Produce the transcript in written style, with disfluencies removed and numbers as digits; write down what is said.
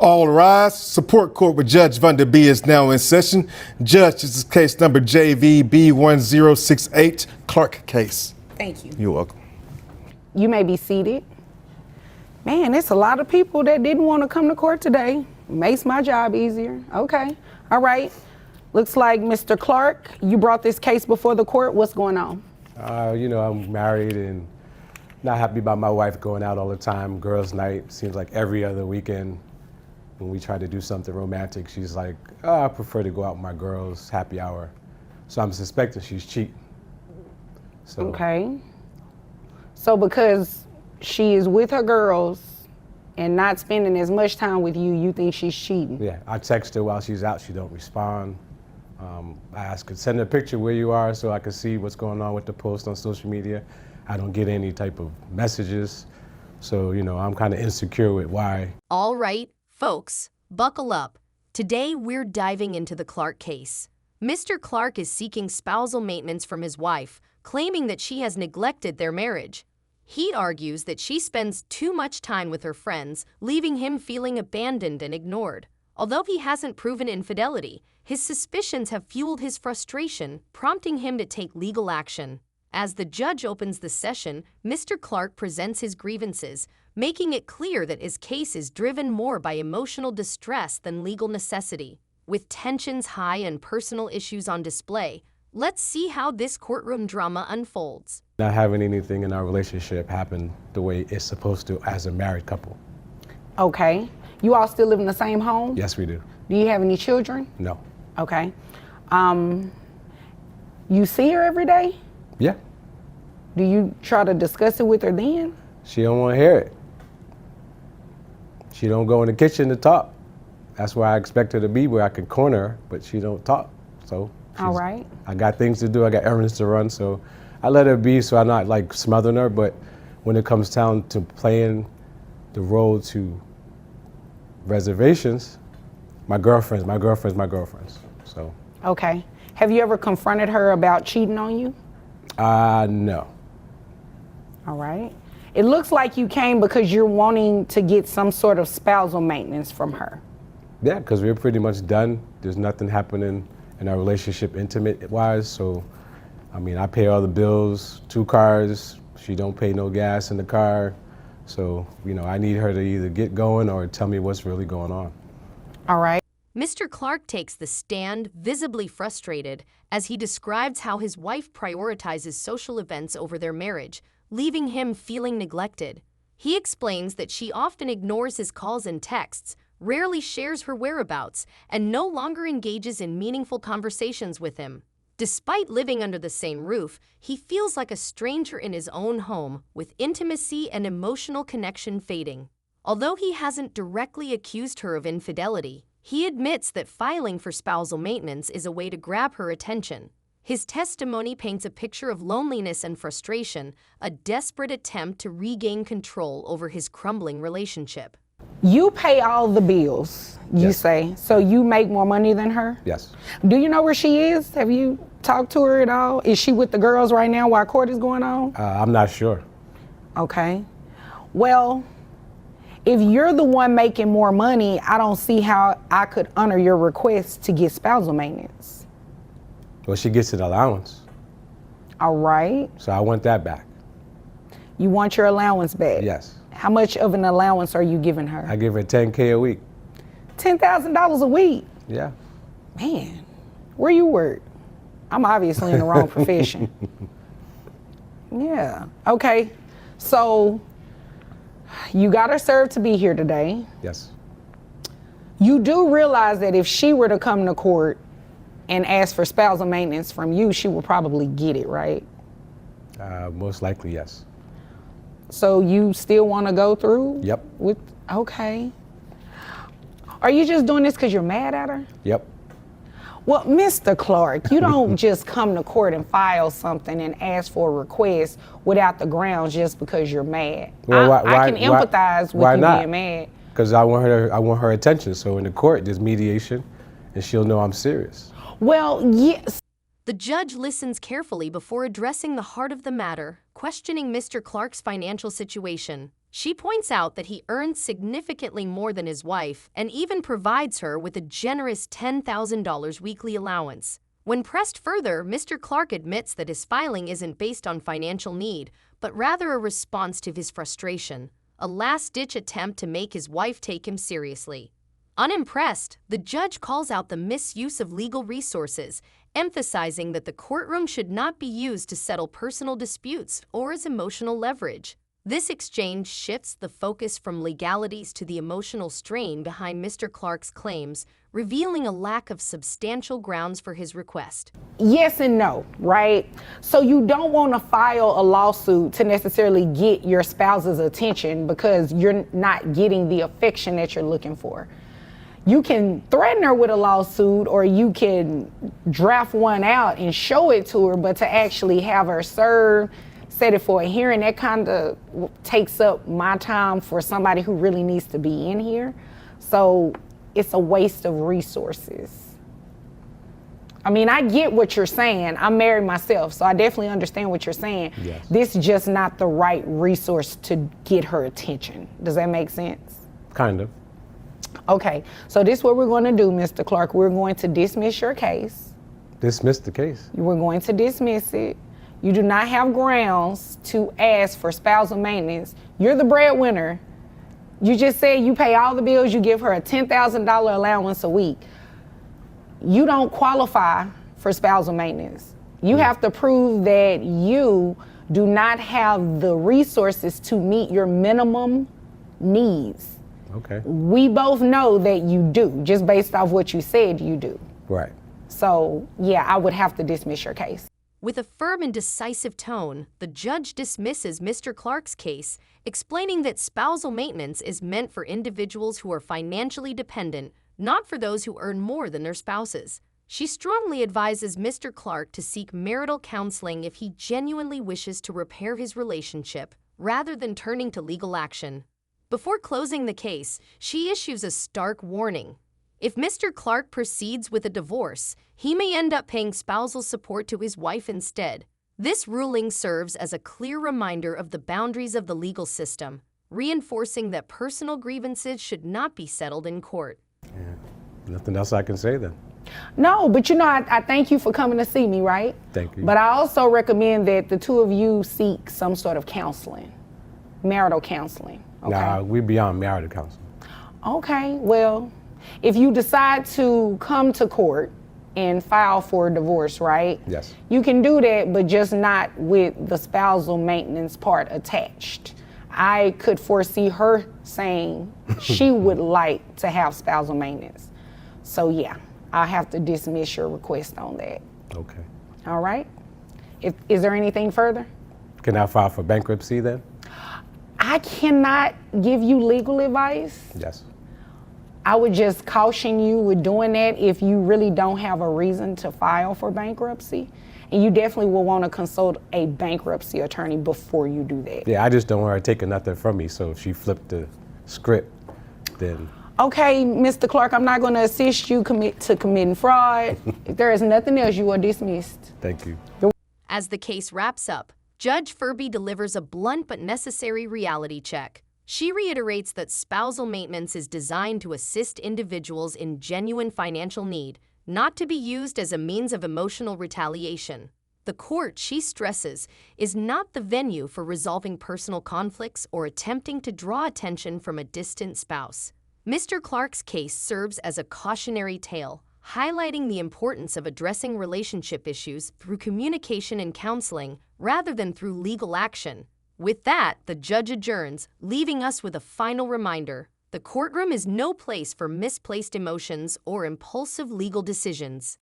All rise. Support court with Judge wandab is now in session. Judge, this is case number JVB1068, Clark case. Thank you. You're welcome. You may be seated. Man, it's a lot of people that didn't want to come to court today. Makes my job easier. Okay. All right. Looks like Mr. Clark, you brought this case before the court. What's going on? I'm married and not happy about my wife going out all the time. Girls' night seems like every other weekend. When we try to do something romantic, she's like, I prefer to go out with my girls, happy hour. So I'm suspecting she's cheating. So, okay. So because she is with her girls and not spending as much time with you, you think she's cheating? Yeah, I text her while she's out, she don't respond. I ask her, send her a picture where you are so I can see what's going on with the post on social media. I don't get any type of messages. So, I'm kind of insecure with why. All right, folks, buckle up. Today, we're diving into the Clark case. Mr. Clark is seeking spousal maintenance from his wife, claiming that she has neglected their marriage. He argues that she spends too much time with her friends, leaving him feeling abandoned and ignored. Although he hasn't proven infidelity, his suspicions have fueled his frustration, prompting him to take legal action. As the judge opens the session, Mr. Clark presents his grievances, making it clear that his case is driven more by emotional distress than legal necessity. With tensions high and personal issues on display, let's see how this courtroom drama unfolds. Not having anything in our relationship happen the way it's supposed to as a married couple. Okay. You all still live in the same home? Yes, we do. Do you have any children? No. Okay. You see her every day? Yeah. Do you try to discuss it with her then? She don't want to hear it. She don't go in the kitchen to talk. That's where I expect her to be, where I can corner her, but she don't talk. So all right. I got things to do, I got errands to run, so I let her be so I'm not like smothering her, but when it comes down to playing the role to reservations, my girlfriends. So. Okay. Have you ever confronted her about cheating on you? No. All right. It looks like you came because you're wanting to get some sort of spousal maintenance from her. Yeah, because we're pretty much done. There's nothing happening in our relationship intimate-wise, so, I pay all the bills, 2 cars, she don't pay no gas in the car, so, I need her to either get going or tell me what's really going on. All right. Mr. Clark takes the stand, visibly frustrated, as he describes how his wife prioritizes social events over their marriage, leaving him feeling neglected. He explains that she often ignores his calls and texts, rarely shares her whereabouts, and no longer engages in meaningful conversations with him. Despite living under the same roof, he feels like a stranger in his own home, with intimacy and emotional connection fading. Although he hasn't directly accused her of infidelity, he admits that filing for spousal maintenance is a way to grab her attention. His testimony paints a picture of loneliness and frustration, a desperate attempt to regain control over his crumbling relationship. You pay all the bills, you say, so you make more money than her? Yes. Do you know where she is? Have you talked to her at all? Is she with the girls right now while court is going on? I'm not sure. Okay. Well, if you're the one making more money, I don't see how I could honor your request to get spousal maintenance. Well, she gets an allowance. All right. So I want that back. You want your allowance back? Yes. How much of an allowance are you giving her? I give her $10K a week. $10,000 a week? Yeah. Man, where you work? I'm obviously in the wrong profession. Yeah. Okay. So you got her served to be here today. Yes. You do realize that if she were to come to court and ask for spousal maintenance from you, she will probably get it, right? Most likely, yes. So you still want to go through? Yep. Okay. Are you just doing this because you're mad at her? Yep. Well, Mr. Clark, you don't just come to court and file something and ask for a request without the grounds just because you're mad. Well, I can empathize with you being mad. Because I want her attention. So in the court, there's mediation, and she'll know I'm serious. Well, yes. The judge listens carefully before addressing the heart of the matter, questioning Mr. Clark's financial situation. She points out that he earns significantly more than his wife and even provides her with a generous $10,000 weekly allowance. When pressed further, Mr. Clark admits that his filing isn't based on financial need, but rather a response to his frustration, a last-ditch attempt to make his wife take him seriously. Unimpressed, the judge calls out the misuse of legal resources, emphasizing that the courtroom should not be used to settle personal disputes or as emotional leverage. This exchange shifts the focus from legalities to the emotional strain behind Mr. Clark's claims, revealing a lack of substantial grounds for his request. Yes and no, right? So you don't want to file a lawsuit to necessarily get your spouse's attention because you're not getting the affection that you're looking for. You can threaten her with a lawsuit, or you can draft one out and show it to her, but to actually have her served, set it for a hearing, that kind of takes up my time for somebody who really needs to be in here. So it's a waste of resources. I mean, I get what you're saying. I'm married myself, so I definitely understand what you're saying. Yes. This is just not the right resource to get her attention. Does that make sense? Kind of. Okay, so this is what we're going to do, Mr. Clark. We're going to dismiss your case. Dismiss the case. We're going to dismiss it. You do not have grounds to ask for spousal maintenance. You're the breadwinner. You just said you pay all the bills, you give her a $10,000 allowance a week. You don't qualify for spousal maintenance. You have to prove that you do not have the resources to meet your minimum needs. Okay. We both know that you do, just based off what you said you do. Right. So, yeah, I would have to dismiss your case. With a firm and decisive tone, the judge dismisses Mr. Clark's case, explaining that spousal maintenance is meant for individuals who are financially dependent, not for those who earn more than their spouses. She strongly advises Mr. Clark to seek marital counseling if he genuinely wishes to repair his relationship, rather than turning to legal action. Before closing the case, she issues a stark warning. If Mr. Clark proceeds with a divorce, he may end up paying spousal support to his wife instead. This ruling serves as a clear reminder of the boundaries of the legal system, reinforcing that personal grievances should not be settled in court. Yeah. Nothing else I can say then. No, but you know, I thank you for coming to see me, right? Thank you. But I also recommend that the two of you seek some sort of counseling, marital counseling. Okay? Nah, we're beyond marital counseling. Okay, well, if you decide to come to court and file for a divorce, right? Yes. You can do that, but just not with the spousal maintenance part attached. I could foresee her saying she would like to have spousal maintenance. So yeah, I'll have to dismiss your request on that. Okay. All right? Is there anything further? Can I file for bankruptcy then? I cannot give you legal advice. Yes. I would just caution you with doing that if you really don't have a reason to file for bankruptcy. And you definitely will want to consult a bankruptcy attorney before you do that. Yeah, I just don't want her taking nothing from me, so if she flipped the script, then... Okay, Mr. Clark, I'm not going to assist you committing fraud. If there is nothing else, you are dismissed. Thank you. As the case wraps up, Judge Furby delivers a blunt but necessary reality check. She reiterates that spousal maintenance is designed to assist individuals in genuine financial need, not to be used as a means of emotional retaliation. The court, she stresses, is not the venue for resolving personal conflicts or attempting to draw attention from a distant spouse. Mr. Clark's case serves as a cautionary tale, highlighting the importance of addressing relationship issues through communication and counseling rather than through legal action. With that, the judge adjourns, leaving us with a final reminder. The courtroom is no place for misplaced emotions or impulsive legal decisions.